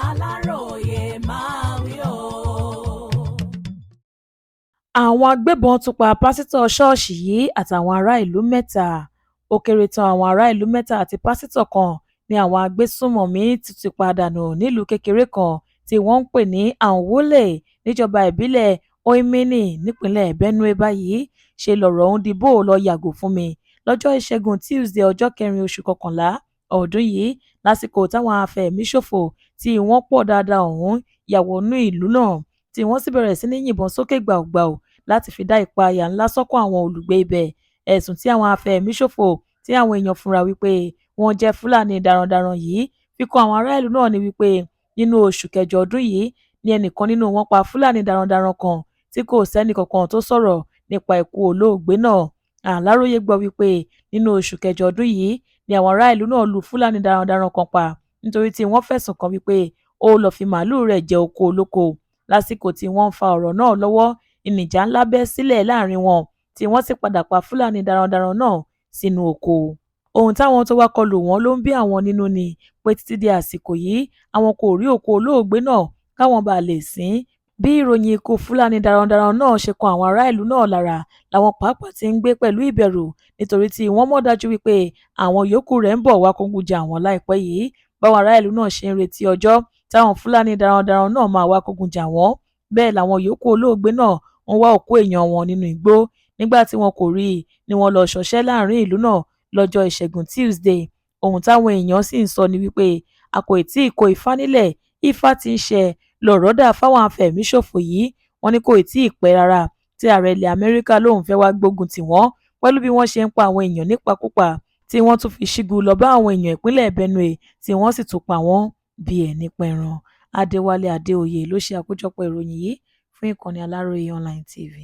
Aláròyé máa wí o. Àwọn agbébọn tún pa pásítọ̀ ṣọ́ọ̀ṣì yìí àtàwọn ará ìlú mẹ́ta. Ó kéré tán àwọn ará ìlú mẹ́ta àti pásítọ̀ kan ní àwọn agbésùnmọ̀mí ti pa dànù nílùú kékeré kan tí wọ́n ń pè ní Anwoole níjọba ìbílẹ̀ Oimini nípínlẹ̀ Benue báyìí. Ṣe lọ̀rọ̀ ọ̀hún di bó lọ yàgò fún mi lọ́jọ́ Ìṣẹ́gun Tuesday ọjọ́ 4 oṣù kọkànlá ọdún yìí lásìkò táwọn afẹ̀míṣòfò tí wọ́n pọ̀ dáadáa ọ̀hún ya wọnú ìlú náà tí wọ́n sì bẹ̀rẹ̀ sí ní yìnbọn sókè gbàùgbàù láti fi dá ìpayà ńlá sọ́kàn àwọn olùgbé ibẹ̀. Ẹ̀sùn tí àwọn afẹ̀míṣòfò tí àwọn èèyàn fúnra wípé wọ́n jẹ́ Fúlàní darandaran yìí fi kan àwọn ará ìlú náà ní wípé nínú oṣù kẹjọ ọdún yìí ni ẹnìkan nínú wọn pa Fúlàní darandaran kan tí kò sẹ́nì kankan tó sọ̀rọ̀ nípa ikú olóògbé náà. Aláròyé gbọ́ wípé nínú oṣù kẹjọ ọdún yìí ni àwọn ará ìlú náà lu Fúlàní darandaran kan pa nítorí tí wọ́n fẹ̀sùn kàn wípé ó lọ fi màálù rẹ̀ jẹ oko olóko. Lásìkò tí wọ́n ń fa ọ̀rọ̀ náà lọ́wọ́ ìnìjà ńlá bẹ́ sílẹ̀ láàrin wọn tí wọ́n sì padà pa Fúlàní darandaran náà sínú oko. Ohun táwọn tó wá kọlù wọn ló ń bí àwọn nínú ni pé títí di àsìkò yìí àwọn kò rí òkú olóògbé náà káwọn bá lè sìn. Bí ìròyìn ikú Fúlàní darandaran náà ṣe kan àwọn ará ìlú náà lára làwọn pàápàá ti ń gbé pẹ̀lú ìbẹ̀rù nítorí tí wọ́n mọ̀ dájú wípé àwọn yòókù rẹ̀ ń bọ̀ wá kógun jà wọ́n láìpẹ́ yìí. Báwọn ará ìlú náà ṣe ń retí ọjọ́ táwọn Fúlàní darandaran náà máa wá kógun jà wọ́n bẹ́ẹ̀ làwọn yòókù olóògbé náà ń wá òkú èèyàn wọn nínú igbó. Nígbà tí wọn kò rí i ni wọ́n lọ ṣọṣẹ́ láàrin ìlú náà lọ́jọ́ Ìṣẹ́gun Tuesday. Ohun táwọn èèyàn sì ń sọ ni wípé a kò tí ì kó Ifá nílẹ̀, Ifá ti ń ṣẹ lọ̀rọ̀ dà fáwọn afẹ̀míṣòfò yìí. Wọ́n ní kò tí ì pẹ́ rárá tí ààrẹ ilẹ̀ Amẹ́ríkà lòun fẹ́ wá gbógun tì wọ́n pẹ̀lú bí wọ́n ṣe ń pa àwọn èèyàn nípakúpa tí wọ́n tún fi ṣígun lọ bá àwọn èèyàn ìpínlẹ̀ Benue tí wọ́n sì tún pa wọ́n bí ẹni pẹran. Adéwálé Adéoyè ló ṣe àkójọpọ̀ ìròyìn yìí fún ìkànnì Aláròyé Online TV.